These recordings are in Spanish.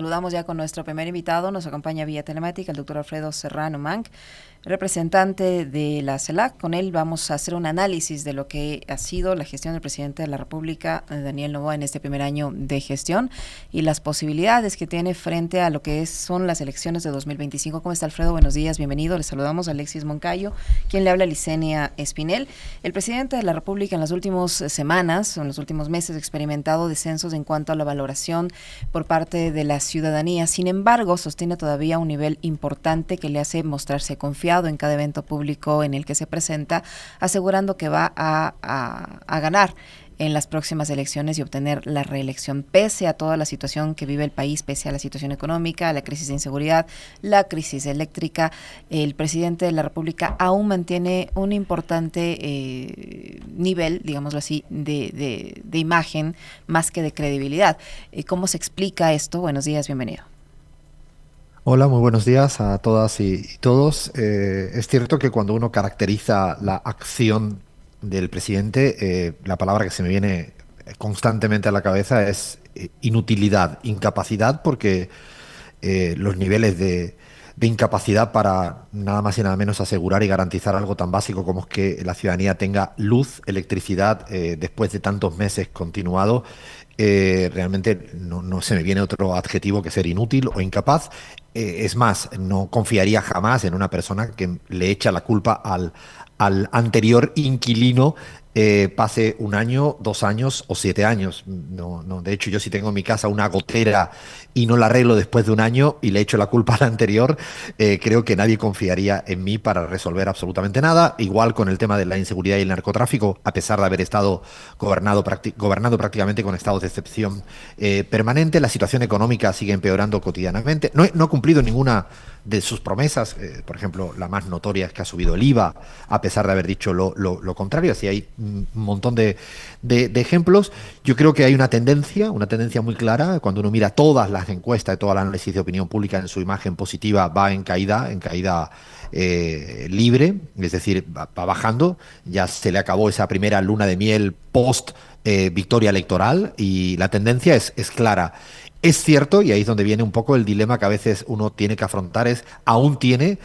saludamos ya con nuestro primer invitado. Nos acompaña vía telemática el doctor Alfredo Serrano Manc, representante de la CELAC. Con él vamos a hacer un análisis de lo que ha sido la gestión del presidente de la República, Daniel Noboa, en este primer año de gestión y las posibilidades que tiene frente a lo que son las elecciones de 2025. ¿Cómo está, Alfredo? Buenos días, bienvenido. Le saludamos a Alexis Moncayo, quien le habla a Licenia Espinel. El presidente de la República en las últimas semanas, o en los últimos meses, ha experimentado descensos en cuanto a la valoración por parte de la ciudadanía. Sin embargo, sostiene todavía un nivel importante que le hace mostrarse confiado en cada evento público en el que se presenta, asegurando que va a ganar en las próximas elecciones y obtener la reelección, pese a toda la situación que vive el país, pese a la situación económica, la crisis de inseguridad, la crisis eléctrica. El presidente de la República aún mantiene un importante nivel, digámoslo así, de imagen más que de credibilidad. ¿Cómo se explica esto? Buenos días, bienvenido. Hola, muy buenos días a todas y todos. Es cierto que cuando uno caracteriza la acción del presidente, la palabra que se me viene constantemente a la cabeza es inutilidad, incapacidad, porque los niveles de incapacidad para nada más y nada menos asegurar y garantizar algo tan básico como es que la ciudadanía tenga luz, electricidad, después de tantos meses continuados, realmente no se me viene otro adjetivo que ser inútil o incapaz. Es más, no confiaría jamás en una persona que le echa la culpa al anterior inquilino, pase un año, 2 años o 7 años. No, no, de hecho, yo si tengo en mi casa una gotera y no la arreglo después de un año y le echo la culpa al anterior, creo que nadie confiaría en mí para resolver absolutamente nada. Igual con el tema de la inseguridad y el narcotráfico, a pesar de haber estado gobernando prácticamente con estados de excepción permanente, la situación económica sigue empeorando cotidianamente. No ha cumplido ninguna de sus promesas, por ejemplo, la más notoria es que ha subido el IVA, a pesar de haber dicho lo contrario. Así hay un montón de ejemplos. Yo creo que hay una tendencia muy clara. Cuando uno mira todas las encuestas y todo el análisis de opinión pública, en su imagen positiva va en caída libre, es decir, va bajando. Ya se le acabó esa primera luna de miel post victoria electoral y la tendencia es clara. Es cierto, y ahí es donde viene un poco el dilema que a veces uno tiene que afrontar, aún tiene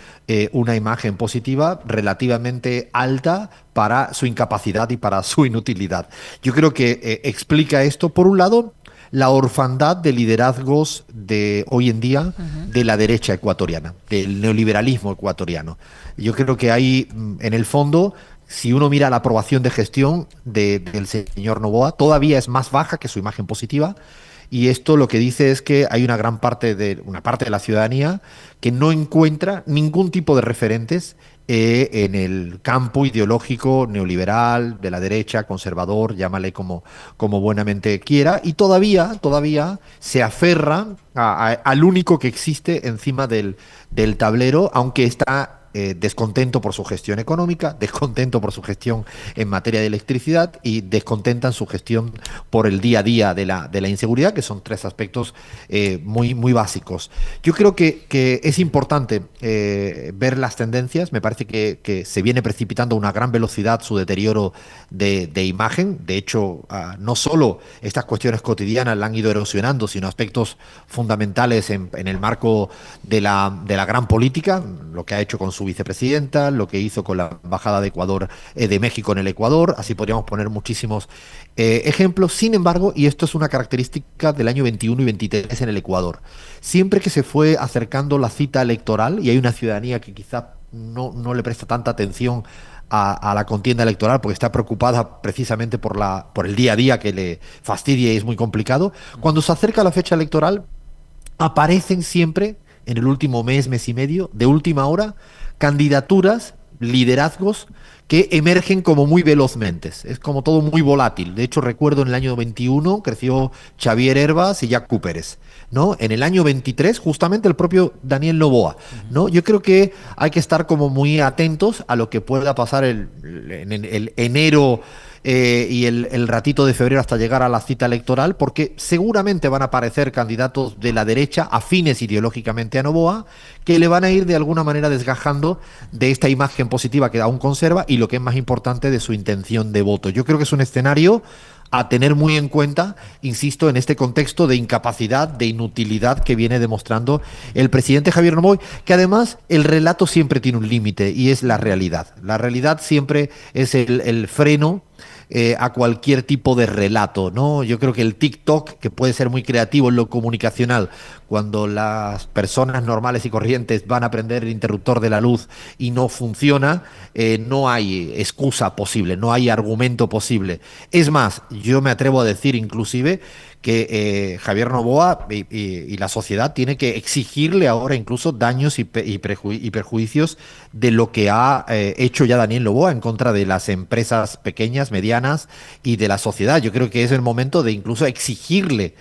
una imagen positiva relativamente alta para su incapacidad y para su inutilidad. Yo creo que explica esto, por un lado, la orfandad de liderazgos de hoy en día Uh-huh. de la derecha ecuatoriana, del neoliberalismo ecuatoriano. Yo creo que hay, en el fondo, si uno mira la aprobación de gestión del señor Noboa, todavía es más baja que su imagen positiva. Y esto lo que dice es que hay una parte de la ciudadanía que no encuentra ningún tipo de referentes en el campo ideológico neoliberal, de la derecha, conservador, llámale como buenamente quiera, y todavía se aferra al único que existe encima del tablero, aunque está descontento por su gestión económica, descontento por su gestión en materia de electricidad y descontenta en su gestión por el día a día de la inseguridad, que son tres aspectos muy básicos. Yo creo que es importante ver las tendencias. Me parece que se viene precipitando a una gran velocidad su deterioro de imagen. De hecho, no solo estas cuestiones cotidianas la han ido erosionando, sino aspectos fundamentales en el marco de la gran política, lo que ha hecho con su vicepresidenta, lo que hizo con la embajada de Ecuador, de México en el Ecuador. Así podríamos poner muchísimos ejemplos. Sin embargo, y esto es una característica del año 21 y 23 en el Ecuador, siempre que se fue acercando la cita electoral, y hay una ciudadanía que quizá no le presta tanta atención a la contienda electoral porque está preocupada precisamente por el día a día que le fastidia y es muy complicado, cuando se acerca la fecha electoral, aparecen siempre en el último mes y medio, de última hora, candidaturas, liderazgos que emergen como muy velozmente. Es como todo muy volátil. De hecho, recuerdo en el año 21 creció Xavier Hervas y Jack Pérez, ¿no? En el año 23, justamente el propio Daniel Noboa, ¿no? Yo creo que hay que estar como muy atentos a lo que pueda pasar en el enero y el ratito de febrero hasta llegar a la cita electoral, porque seguramente van a aparecer candidatos de la derecha afines ideológicamente a Noboa, que le van a ir de alguna manera desgajando de esta imagen positiva que aún conserva y lo que es más importante de su intención de voto. Yo creo que es un escenario a tener muy en cuenta, insisto, en este contexto de incapacidad, de inutilidad que viene demostrando el presidente Javier Noboa, que además el relato siempre tiene un límite y es la realidad. La realidad siempre es el freno a cualquier tipo de relato, ¿no? Yo creo que el TikTok, que puede ser muy creativo en lo comunicacional, cuando las personas normales y corrientes van a prender el interruptor de la luz y no funciona, no hay excusa posible, no hay argumento posible. Es más, yo me atrevo a decir inclusive que Javier Noboa y la sociedad tiene que exigirle ahora incluso daños y perjuicios de lo que ha hecho ya Daniel Noboa en contra de las empresas pequeñas, medianas y de la sociedad. Yo creo que es el momento de incluso exigirle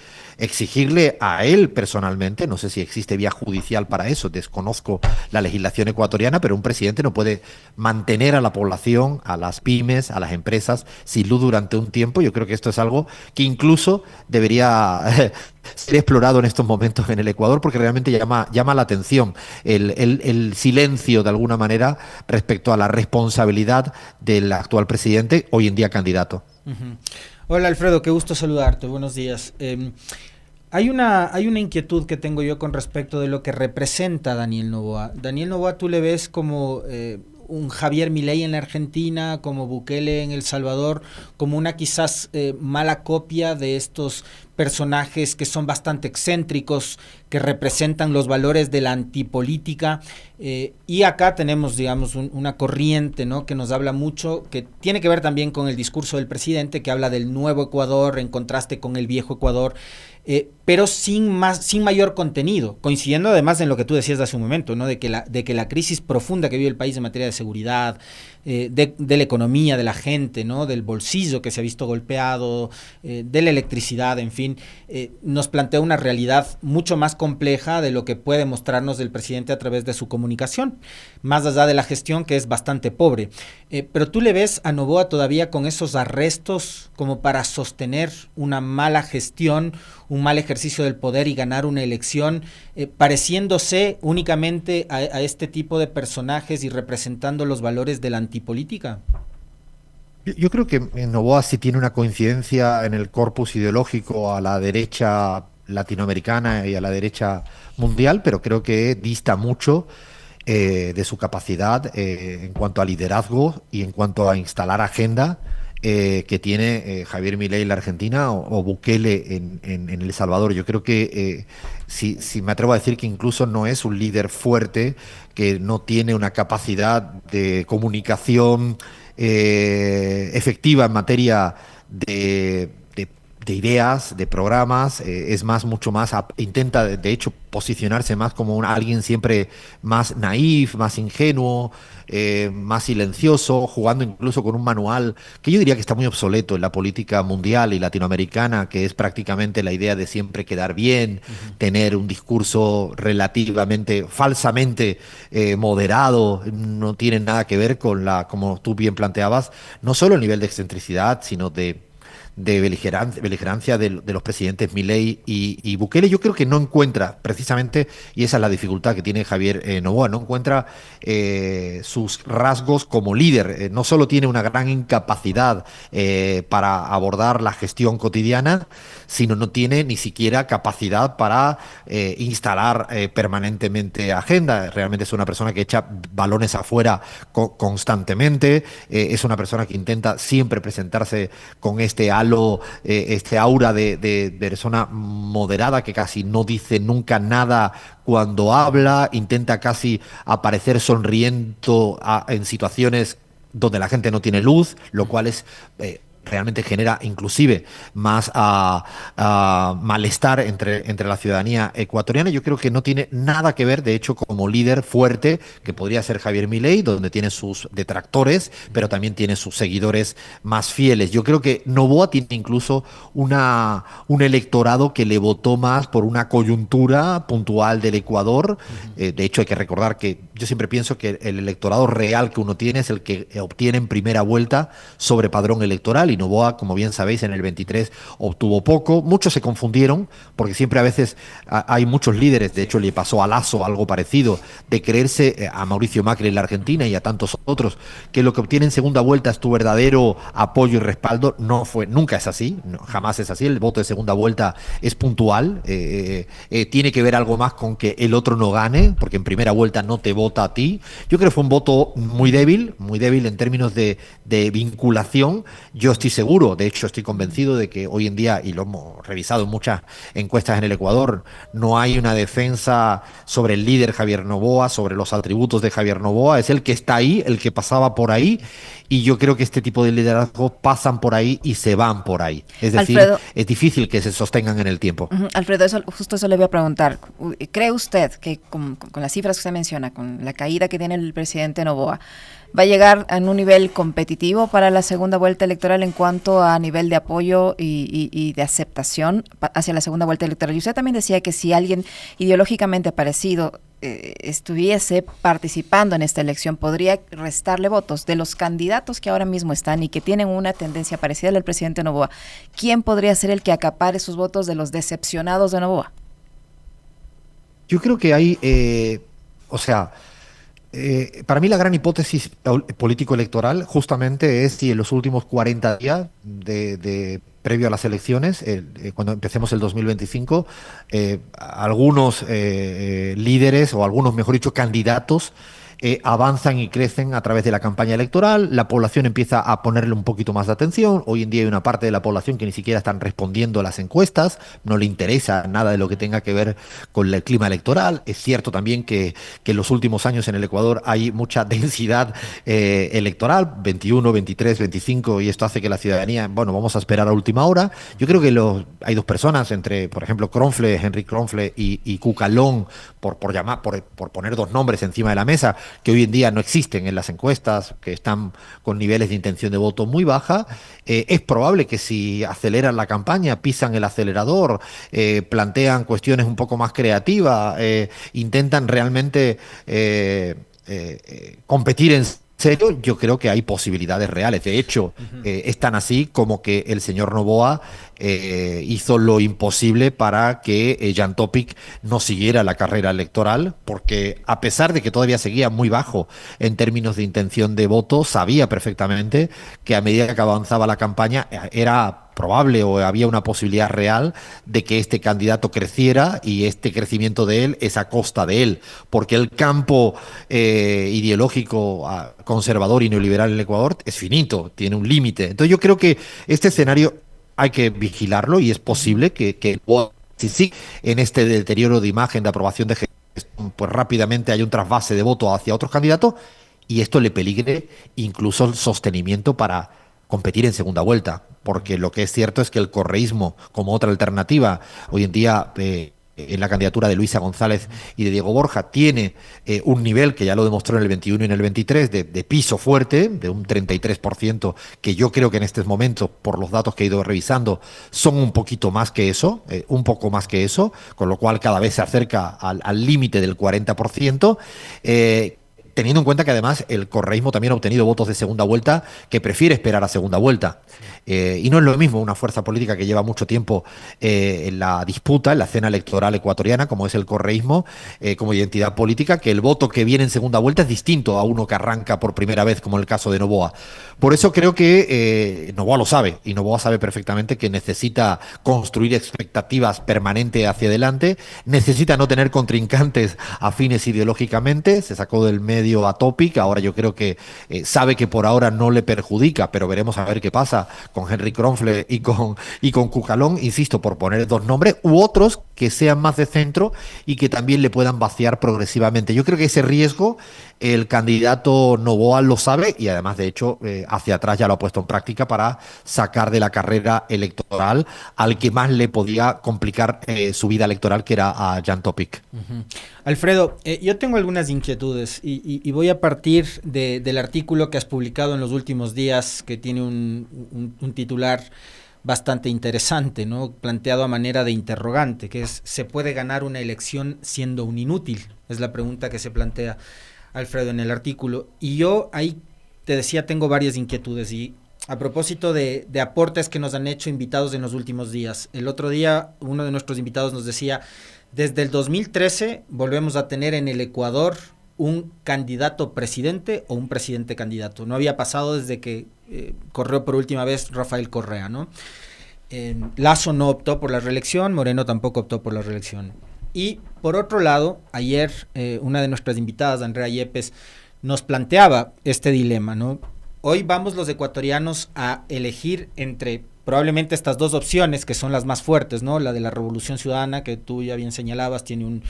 a él personalmente, no sé si existe vía judicial para eso, desconozco la legislación ecuatoriana, pero un presidente no puede mantener a la población, a las pymes, a las empresas sin luz durante un tiempo. Yo creo que esto es algo que incluso debería ser explorado en estos momentos en el Ecuador, porque realmente llama la atención el silencio de alguna manera respecto a la responsabilidad del actual presidente, hoy en día candidato. Uh-huh. Hola Alfredo, qué gusto saludarte, buenos días. Hay una inquietud que tengo yo con respecto de lo que representa Daniel Noboa. Daniel Noboa, ¿tú le ves como un Javier Milei en la Argentina, como Bukele en El Salvador, como una quizás mala copia de estos personajes que son bastante excéntricos, que representan los valores de la antipolítica? Y acá tenemos, digamos, una corriente, ¿no?, que nos habla mucho, que tiene que ver también con el discurso del presidente, que habla del nuevo Ecuador en contraste con el viejo Ecuador, pero sin mayor contenido, coincidiendo además en lo que tú decías hace un momento, ¿no?, de que la crisis profunda que vive el país en materia de seguridad, de la economía, de la gente, ¿no?, del bolsillo que se ha visto golpeado, de la electricidad, en fin, nos plantea una realidad mucho más compleja de lo que puede mostrarnos el presidente a través de su comunicación, más allá de la gestión, que es bastante pobre. Pero tú le ves a Noboa todavía con esos arrestos como para sostener una mala gestión, un mal ejercicio del poder y ganar una elección, pareciéndose únicamente a este tipo de personajes y representando los valores de la antipolítica. Yo creo que Noboa sí tiene una coincidencia en el corpus ideológico a la derecha latinoamericana y a la derecha mundial, pero creo que dista mucho de su capacidad en cuanto a liderazgo y en cuanto a instalar agenda que tiene Javier Milei en la Argentina o Bukele en El Salvador. Yo creo que si me atrevo a decir que incluso no es un líder fuerte, que no tiene una capacidad de comunicación efectiva en materia de ideas, de programas, es más, mucho más, intenta de hecho posicionarse más como alguien siempre más naif, más ingenuo, más silencioso, jugando incluso con un manual que yo diría que está muy obsoleto en la política mundial y latinoamericana, que es prácticamente la idea de siempre quedar bien, tener un discurso relativamente, falsamente moderado, no tiene nada que ver con como tú bien planteabas, no solo el nivel de excentricidad, sino de beligerancia de los presidentes Milei y Bukele. Yo creo que no encuentra precisamente, y esa es la dificultad que tiene Javier Noboa, no encuentra sus rasgos como líder. No solo tiene una gran incapacidad para abordar la gestión cotidiana, sino no tiene ni siquiera capacidad para instalar permanentemente agenda. Realmente es una persona que echa balones afuera constantemente, es una persona que intenta siempre presentarse con este este aura de persona moderada que casi no dice nunca nada cuando habla, intenta casi aparecer sonriendo en situaciones donde la gente no tiene luz, lo cual es realmente genera inclusive más malestar entre la ciudadanía ecuatoriana. Yo creo que no tiene nada que ver, de hecho, como líder fuerte, que podría ser Javier Milei, donde tiene sus detractores, pero también tiene sus seguidores más fieles. Yo creo que Noboa tiene incluso un electorado que le votó más por una coyuntura puntual del Ecuador. De hecho, hay que recordar que yo siempre pienso que el electorado real que uno tiene es el que obtiene en primera vuelta sobre padrón electoral, y Noboa, como bien sabéis, en el 23 obtuvo poco. Muchos se confundieron, porque siempre a veces hay muchos líderes, de hecho le pasó a Lasso algo parecido, de creerse a Mauricio Macri en la Argentina y a tantos otros, que lo que obtiene en segunda vuelta es tu verdadero apoyo y respaldo. No fue, nunca es así, no, jamás es así. El voto de segunda vuelta es puntual, tiene que ver algo más con que el otro no gane, porque en primera vuelta no te vota a ti. Yo creo que fue un voto muy débil en términos de vinculación. Yo estoy seguro, de hecho estoy convencido de que hoy en día, y lo hemos revisado en muchas encuestas en el Ecuador, no hay una defensa sobre el líder Javier Noboa, sobre los atributos de Javier Noboa. Es el que está ahí, el que pasaba por ahí, y yo creo que este tipo de liderazgos pasan por ahí y se van por ahí. Es decir, Alfredo, es difícil que se sostengan en el tiempo. Alfredo, justo eso le voy a preguntar. ¿Cree usted que con las cifras que usted menciona, con la caída que tiene el presidente Noboa, va a llegar a un nivel competitivo para la segunda vuelta electoral en cuanto a nivel de apoyo y de aceptación hacia la segunda vuelta electoral? Y usted también decía que si alguien ideológicamente parecido estuviese participando en esta elección, podría restarle votos de los candidatos que ahora mismo están y que tienen una tendencia parecida al del presidente Noboa. ¿Quién podría ser el que acapare sus votos de los decepcionados de Noboa? Yo creo que hay, para mí la gran hipótesis político-electoral justamente es si en los últimos 40 días previo a las elecciones, cuando empecemos el 2025, algunos líderes, o algunos, mejor dicho, candidatos, avanzan y crecen a través de la campaña electoral. La población empieza a ponerle un poquito más de atención. Hoy en día hay una parte de la población que ni siquiera están respondiendo a las encuestas, no le interesa nada de lo que tenga que ver con el clima electoral. Es cierto también que en los últimos años en el Ecuador hay mucha densidad electoral, 21, 23, 25, y esto hace que la ciudadanía, bueno, vamos a esperar a última hora. Yo creo que hay dos personas, entre, por ejemplo, Henry Kronfle y Cucalón, por poner dos nombres encima de la mesa, que hoy en día no existen en las encuestas, que están con niveles de intención de voto muy baja. Es probable que si aceleran la campaña, pisan el acelerador, plantean cuestiones un poco más creativas, intentan realmente competir en serio, yo creo que hay posibilidades reales. De hecho, es tan así como que el señor Noboa hizo lo imposible para que Jan Topic no siguiera la carrera electoral, porque a pesar de que todavía seguía muy bajo en términos de intención de voto, sabía perfectamente que a medida que avanzaba la campaña era probable, o había una posibilidad real, de que este candidato creciera, y este crecimiento de él es a costa de él, porque el campo ideológico conservador y neoliberal en el Ecuador es finito, tiene un límite. Entonces yo creo que este escenario hay que vigilarlo, y es posible que si sí, en este deterioro de imagen, de aprobación de gestión, pues rápidamente hay un trasvase de voto hacia otros candidatos, y esto le peligre incluso el sostenimiento para competir en segunda vuelta, porque lo que es cierto es que el correísmo, como otra alternativa, hoy en día en la candidatura de Luisa González y de Diego Borja, tiene un nivel que ya lo demostró en el 21 y en el 23 de piso fuerte, de un 33%, que yo creo que en estos momentos, por los datos que he ido revisando, son un poquito más que eso, un poco más que eso, con lo cual cada vez se acerca al límite del 40%. Teniendo en cuenta que además el correísmo también ha obtenido votos de segunda vuelta, que prefiere esperar a segunda vuelta. Y no es lo mismo una fuerza política que lleva mucho tiempo en la disputa, en la escena electoral ecuatoriana, como es el correísmo, como identidad política, que el voto que viene en segunda vuelta es distinto a uno que arranca por primera vez, como en el caso de Noboa. Por eso creo que Noboa lo sabe, y Noboa sabe perfectamente que necesita construir expectativas permanentes hacia adelante, necesita no tener contrincantes afines ideológicamente. Se sacó del medio a Topic, ahora yo creo que sabe que por ahora no le perjudica, pero veremos a ver qué pasa con Henry Kronfle y con Cucalón, insisto, por poner dos nombres, u otros que sean más de centro y que también le puedan vaciar progresivamente. Yo creo que ese riesgo el candidato Noboa lo sabe, y además, de hecho, hacia atrás ya lo ha puesto en práctica para sacar de la carrera electoral al que más le podía complicar su vida electoral, que era a Jan Topic. Alfredo, yo tengo algunas inquietudes y voy a partir del artículo que has publicado en los últimos días, que tiene un titular bastante interesante, ¿no? Planteado a manera de interrogante, que es: ¿se puede ganar una elección siendo un inútil? Es la pregunta que se plantea. Alfredo, en el artículo. Y yo ahí te decía, tengo varias inquietudes. Y a propósito de aportes que nos han hecho invitados en los últimos días. El otro día uno de nuestros invitados nos decía, desde el 2013 volvemos a tener en el Ecuador un candidato presidente o un presidente candidato. No había pasado desde que corrió por última vez Rafael Correa, ¿no? Lasso no optó por la reelección, Moreno tampoco optó por la reelección. Y por otro lado, ayer una de nuestras invitadas, Andrea Yepes, nos planteaba este dilema, ¿no? Hoy vamos los ecuatorianos a elegir entre probablemente estas dos opciones que son las más fuertes, ¿no? La de la Revolución Ciudadana, que tú ya bien señalabas, tiene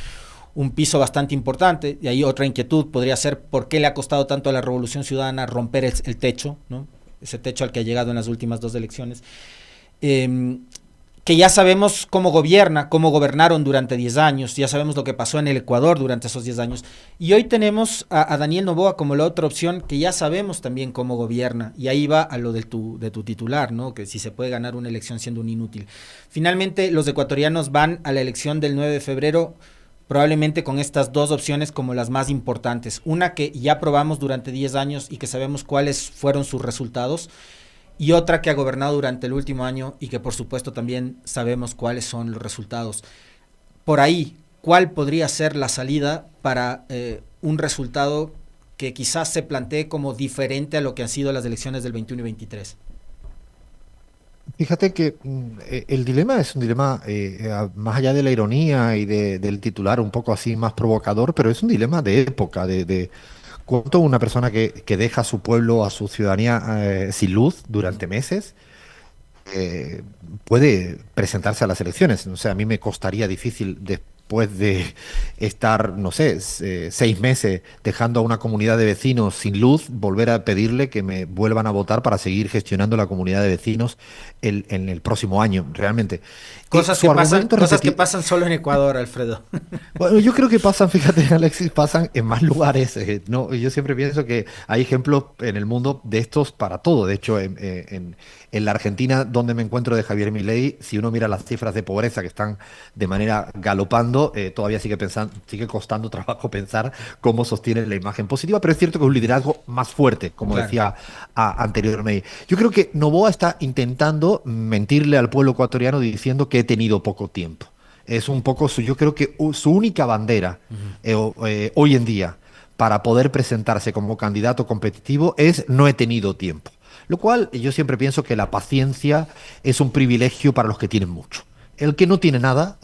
un piso bastante importante, y ahí otra inquietud podría ser por qué le ha costado tanto a la Revolución Ciudadana romper el techo, ¿no? Ese techo al que ha llegado en las últimas dos elecciones. Que ya sabemos cómo gobernaron durante 10 años, ya sabemos lo que pasó en el Ecuador durante esos 10 años, y hoy tenemos a Daniel Noboa como la otra opción que ya sabemos también cómo gobierna, y ahí va a lo de tu titular, ¿no? Que si se puede ganar una elección siendo un inútil. Finalmente, los ecuatorianos van a la elección del 9 de febrero probablemente con estas dos opciones como las más importantes, una que ya probamos durante 10 años y que sabemos cuáles fueron sus resultados, y otra que ha gobernado durante el último año y que por supuesto también sabemos cuáles son los resultados. Por ahí, ¿cuál podría ser la salida para un resultado que quizás se plantee como diferente a lo que han sido las elecciones del 21 y 23? Fíjate que el dilema es un dilema más allá de la ironía y del titular un poco así más provocador, pero es un dilema de época, de cuánto una persona que deja a su pueblo, a su ciudadanía sin luz durante meses, puede presentarse a las elecciones. O sea, a mí me costaría difícil después de estar, no sé, 6 meses dejando a una comunidad de vecinos sin luz, volver a pedirle que me vuelvan a votar para seguir gestionando la comunidad de vecinos en el próximo año, realmente. Cosas que pasan solo en Ecuador, Alfredo. Bueno, yo creo que pasan, fíjate, Alexis, pasan en más lugares. No, yo siempre pienso que hay ejemplos en el mundo de estos para todo. De hecho, en la Argentina, donde me encuentro de Javier Milei, si uno mira las cifras de pobreza que están de manera galopando, todavía sigue costando trabajo pensar cómo sostiene la imagen positiva, pero es cierto que es un liderazgo más fuerte, como claro, decía anteriormente. Yo creo que Noboa está intentando mentirle al pueblo ecuatoriano diciendo que he tenido poco tiempo. Es un poco, yo creo que su única bandera hoy en día para poder presentarse como candidato competitivo es no he tenido tiempo. Lo cual yo siempre pienso que la paciencia es un privilegio para los que tienen mucho. El que no tiene nada,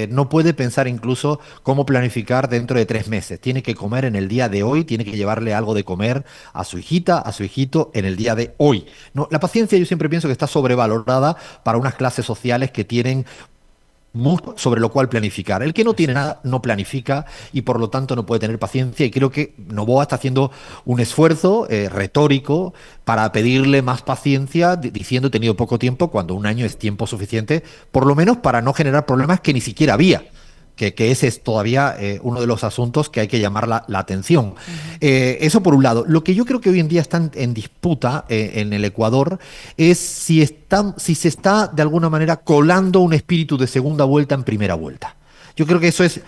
no puede pensar incluso cómo planificar dentro de 3 meses. Tiene que comer en el día de hoy, tiene que llevarle algo de comer a su hijita, a su hijito en el día de hoy. No, la paciencia yo siempre pienso que está sobrevalorada para unas clases sociales que tienen mucho sobre lo cual planificar. El que no tiene nada no planifica y por lo tanto no puede tener paciencia, y creo que Noboa está haciendo un esfuerzo retórico para pedirle más paciencia diciendo he tenido poco tiempo, cuando un año es tiempo suficiente, por lo menos para no generar problemas que ni siquiera había. Que ese es todavía uno de los asuntos que hay que llamar la atención. Eso por un lado. Lo que yo creo que hoy en día está en disputa en el Ecuador es si se está de alguna manera colando un espíritu de segunda vuelta en primera vuelta. Yo creo que eso es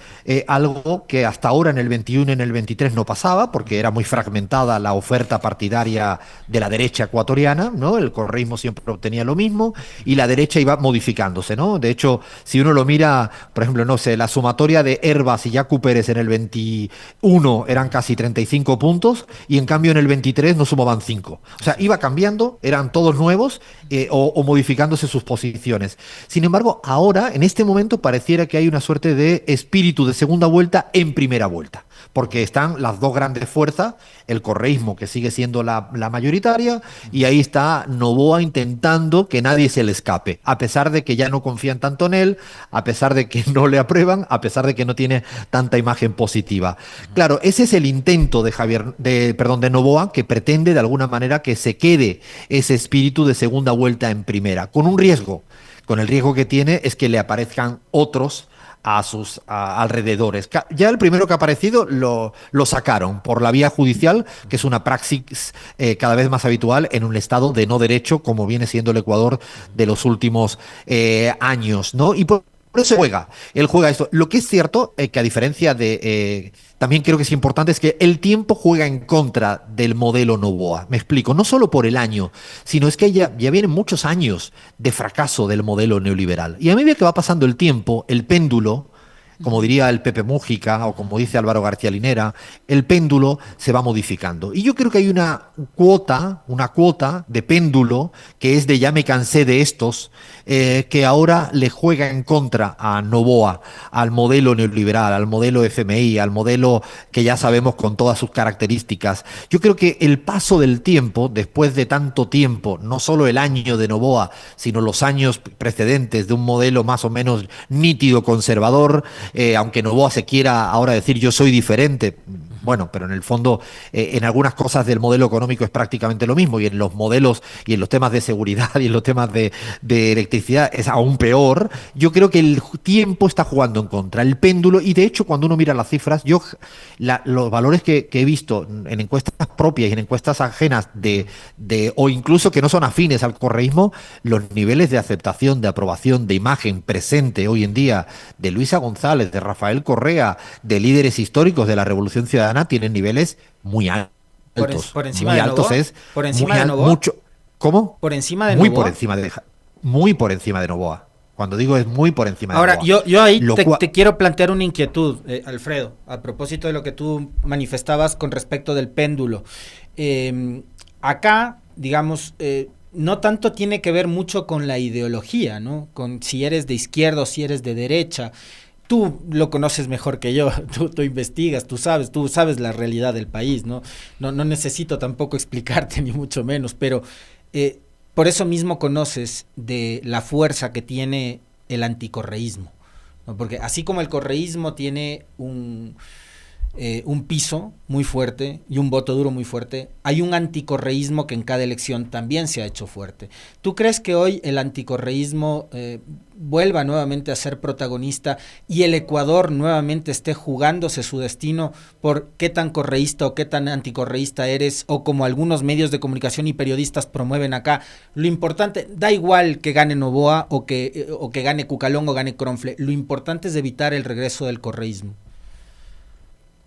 algo que hasta ahora en el 21 y en el 23 no pasaba, porque era muy fragmentada la oferta partidaria de la derecha ecuatoriana, ¿no? El correísmo siempre obtenía lo mismo y la derecha iba modificándose, ¿no? De hecho, si uno lo mira, por ejemplo, no sé, la sumatoria de Hervas y Yacu Pérez en el 21 eran casi 35 puntos y en cambio en el 23 no sumaban 5. O sea, iba cambiando, eran todos nuevos o modificándose sus posiciones. Sin embargo, ahora, en este momento, pareciera que hay una suerte de espíritu de segunda vuelta en primera vuelta, porque están las dos grandes fuerzas, el correísmo que sigue siendo la mayoritaria, y ahí está Noboa intentando que nadie se le escape, a pesar de que ya no confían tanto en él, a pesar de que no le aprueban, a pesar de que no tiene tanta imagen positiva. Claro, ese es el intento de Noboa, que pretende de alguna manera que se quede ese espíritu de segunda vuelta en primera, con un riesgo. Con el riesgo que tiene es que le aparezcan otros a sus alrededores. Ya el primero que ha aparecido lo sacaron por la vía judicial, que es una praxis cada vez más habitual en un estado de no derecho, como viene siendo el Ecuador de los últimos años, ¿no? Y por Por eso él juega esto. Lo que es cierto es que a diferencia también creo que es importante es que el tiempo juega en contra del modelo Noboa. Me explico, no solo por el año, sino es que ya vienen muchos años de fracaso del modelo neoliberal. Y a medida que va pasando el tiempo, el péndulo, como diría el Pepe Mújica o como dice Álvaro García Linera, el péndulo se va modificando. Y yo creo que hay una cuota de péndulo que es de ya me cansé de estos, que ahora le juega en contra a Noboa, al modelo neoliberal, al modelo FMI, al modelo que ya sabemos con todas sus características. Yo creo que el paso del tiempo, después de tanto tiempo, no solo el año de Noboa, sino los años precedentes de un modelo más o menos nítido, conservador, aunque Noboa se quiera ahora decir yo soy diferente, bueno, pero en el fondo en algunas cosas del modelo económico es prácticamente lo mismo y en los modelos y en los temas de seguridad y en los temas de electricidad es aún peor. Yo creo que el tiempo está jugando en contra, el péndulo, y de hecho cuando uno mira las cifras, los valores que he visto en encuestas propias y en encuestas ajenas o incluso que no son afines al correísmo, los niveles de aceptación, de aprobación, de imagen presente hoy en día de Luisa González, de Rafael Correa, de líderes históricos de la Revolución Ciudadana tienen niveles muy altos. Por encima muy de altos Noboa. es Por encima muy de Noboa. mucho. ¿Cómo? Por encima de muy Noboa. Muy por encima de Noboa. Cuando digo es muy por encima de Ahora, Noboa. yo ahí te quiero plantear una inquietud, Alfredo, a propósito de lo que tú manifestabas con respecto del péndulo. Acá, digamos, no tanto tiene que ver mucho con la ideología, ¿no? Con si eres de izquierda o si eres de derecha. Tú lo conoces mejor que yo, tú investigas, tú sabes la realidad del país, ¿no? No necesito tampoco explicarte ni mucho menos, pero por eso mismo conoces de la fuerza que tiene el anticorreísmo, ¿no? Porque así como el correísmo tiene un piso muy fuerte y un voto duro muy fuerte, hay un anticorreísmo que en cada elección también se ha hecho fuerte. ¿Tú crees que hoy el anticorreísmo vuelva nuevamente a ser protagonista y el Ecuador nuevamente esté jugándose su destino por qué tan correísta o qué tan anticorreísta eres, o como algunos medios de comunicación y periodistas promueven acá, lo importante, da igual que gane Noboa o que gane Cucalón o gane Cronfle, lo importante es evitar el regreso del correísmo?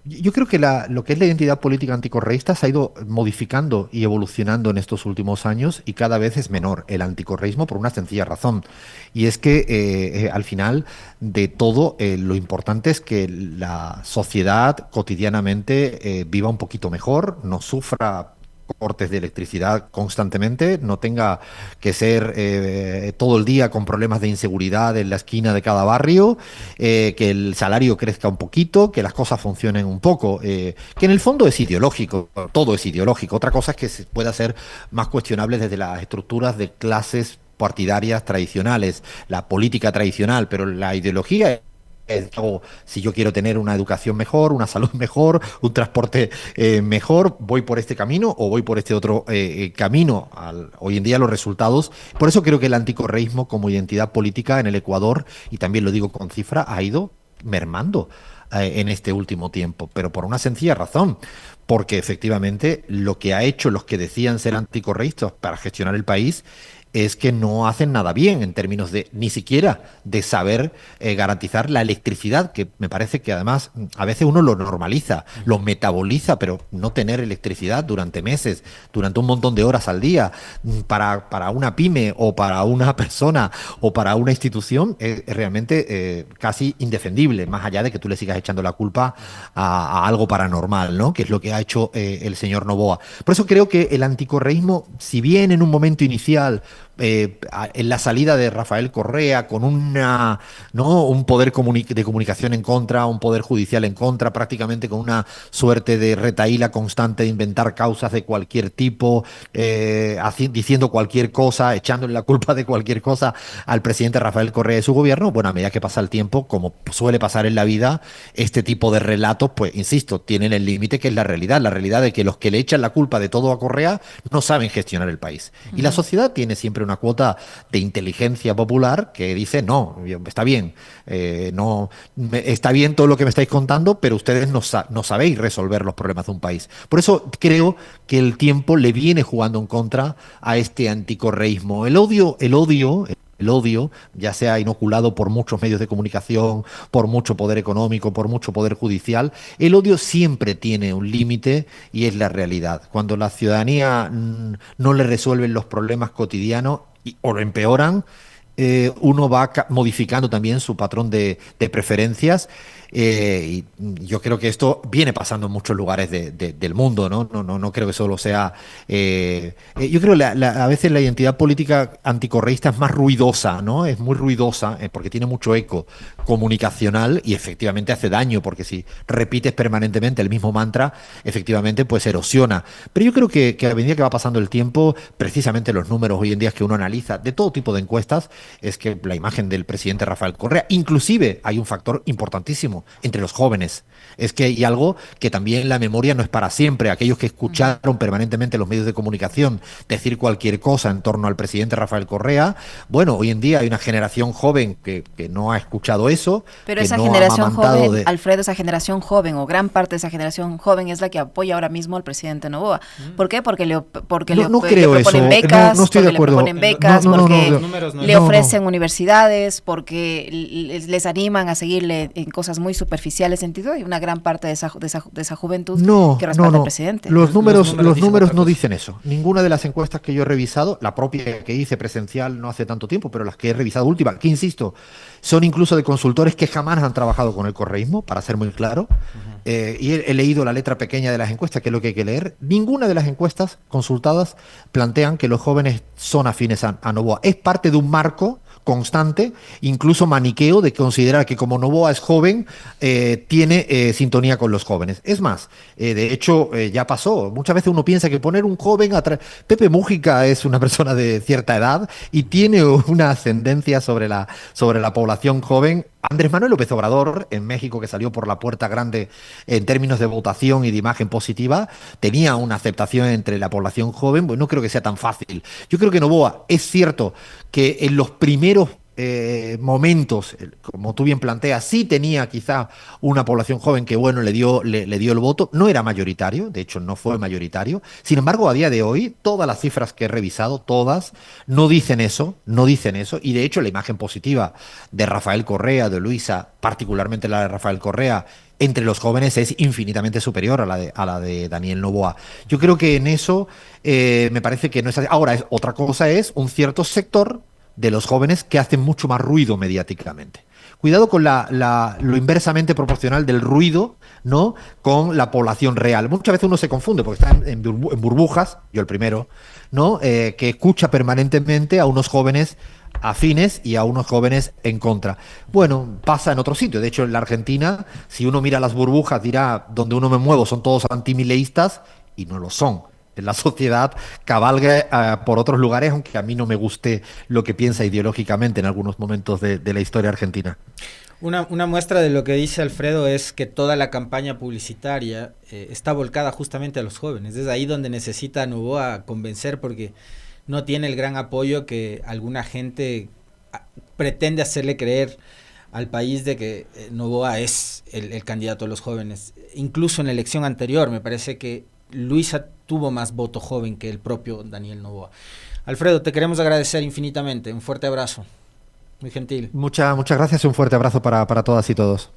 Yo creo que lo que es la identidad política anticorreísta se ha ido modificando y evolucionando en estos últimos años y cada vez es menor el anticorreísmo por una sencilla razón. Y es que al final de todo lo importante es que la sociedad cotidianamente viva un poquito mejor, no sufra cortes de electricidad constantemente, no tenga que ser todo el día con problemas de inseguridad en la esquina de cada barrio, que el salario crezca un poquito, que las cosas funcionen un poco, que en el fondo es ideológico, todo es ideológico. Otra cosa es que se pueda ser más cuestionable desde las estructuras de clases partidarias tradicionales, la política tradicional, pero la ideología si yo quiero tener una educación mejor, una salud mejor, un transporte mejor, voy por este camino o voy por este otro camino. Hoy en día los resultados, por eso creo que el anticorreísmo como identidad política en el Ecuador, y también lo digo con cifra, ha ido mermando en este último tiempo, pero por una sencilla razón, porque efectivamente lo que ha hecho los que decían ser anticorreístas para gestionar el país es que no hacen nada bien en términos de ni siquiera de saber garantizar la electricidad, que me parece que además a veces uno lo normaliza, lo metaboliza, pero no tener electricidad durante meses, durante un montón de horas al día, para una pyme o para una persona o para una institución es realmente casi indefendible, más allá de que tú le sigas echando la culpa a algo paranormal, ¿no? Que es lo que ha hecho el señor Noboa. Por eso creo que el anticorreísmo, si bien en un momento inicial en la salida de Rafael Correa con un poder de comunicación en contra, un poder judicial en contra, prácticamente con una suerte de retahíla constante de inventar causas de cualquier tipo, diciendo cualquier cosa, echándole la culpa de cualquier cosa al presidente Rafael Correa y su gobierno. Bueno, a medida que pasa el tiempo, como suele pasar en la vida, este tipo de relatos, pues insisto, tienen el límite que es la realidad de que los que le echan la culpa de todo a Correa no saben gestionar el país. Y la sociedad tiene siempre una cuota de inteligencia popular que dice, no, está bien, está bien todo lo que me estáis contando, pero ustedes no sabéis resolver los problemas de un país. Por eso creo que el tiempo le viene jugando en contra a este anticorreísmo. El odio el odio, ya sea inoculado por muchos medios de comunicación, por mucho poder económico, por mucho poder judicial, el odio siempre tiene un límite y es la realidad. Cuando la ciudadanía no le resuelven los problemas cotidianos o lo empeoran, uno va modificando también su patrón de preferencias. Y yo creo que esto viene pasando en muchos lugares del mundo, ¿no? No creo que solo sea... yo creo que a veces la identidad política anticorreísta es más ruidosa, ¿no? Es muy ruidosa porque tiene mucho eco comunicacional y efectivamente hace daño, porque si repites permanentemente el mismo mantra, efectivamente pues erosiona. Pero yo creo que a medida que va pasando el tiempo, precisamente los números hoy en día que uno analiza de todo tipo de encuestas, es que la imagen del presidente Rafael Correa, inclusive hay un factor importantísimo entre los jóvenes. Es que hay algo que también la memoria no es para siempre. Aquellos que escucharon permanentemente los medios de comunicación decir cualquier cosa en torno al presidente Rafael Correa, bueno, hoy en día hay una generación joven que no ha escuchado eso. Pero que esa no generación joven, Alfredo, esa generación joven o gran parte de esa generación joven es la que apoya ahora mismo al presidente Noboa. ¿Por qué? Porque le proponen becas, no estoy de acuerdo. Porque le ofrecen universidades, porque les animan a seguirle en cosas muy superficiales. Sentido, hay una gran parte de esa juventud que respalda al presidente. Los números no dicen eso. Ninguna de las encuestas que yo he revisado, la propia que hice presencial no hace tanto tiempo, pero las que he revisado última, que insisto, son incluso de consultores que jamás han trabajado con el correísmo, para ser muy claro. Y he leído la letra pequeña de las encuestas, que es lo que hay que leer. Ninguna de las encuestas consultadas plantean que los jóvenes son afines a Noboa. Es parte de un marco constante, incluso maniqueo, de considerar que como Noboa es joven, tiene sintonía con los jóvenes. Es más, de hecho, ya pasó. Muchas veces uno piensa que poner un joven Pepe Mújica es una persona de cierta edad y tiene una ascendencia sobre la población joven. Andrés Manuel López Obrador, en México, que salió por la puerta grande en términos de votación y de imagen positiva, tenía una aceptación entre la población joven, pues no creo que sea tan fácil. Yo creo que Noboa, es cierto que en los primeros momentos, como tú bien planteas, sí tenía quizá una población joven que, bueno, le dio el voto. No era mayoritario, de hecho no fue mayoritario. Sin embargo, a día de hoy, todas las cifras que he revisado, todas, no dicen eso, y de hecho la imagen positiva de Rafael Correa, de Luisa, particularmente la de Rafael Correa, entre los jóvenes es infinitamente superior a la de Daniel Noboa. Yo creo que en eso me parece que no es así. Ahora, otra cosa es un cierto sector de los jóvenes que hacen mucho más ruido mediáticamente. Cuidado con lo inversamente proporcional del ruido, ¿no?, con la población real. Muchas veces uno se confunde porque está en burbujas, yo el primero, ¿no?, que escucha permanentemente a unos jóvenes afines y a unos jóvenes en contra. Bueno, pasa en otros sitios. De hecho, en la Argentina, si uno mira las burbujas, dirá, donde uno me muevo son todos antimileístas, y no lo son. La sociedad cabalga por otros lugares, aunque a mí no me guste lo que piensa ideológicamente en algunos momentos de la historia argentina. Una muestra de lo que dice Alfredo es que toda la campaña publicitaria está volcada justamente a los jóvenes. Es ahí donde necesita Noboa convencer, porque no tiene el gran apoyo que alguna gente pretende hacerle creer al país de que Noboa es el candidato de los jóvenes. Incluso en la elección anterior me parece que Luisa tuvo más voto joven que el propio Daniel Noboa. Alfredo, te queremos agradecer infinitamente. Un fuerte abrazo. Muy gentil. Muchas gracias y un fuerte abrazo para todas y todos.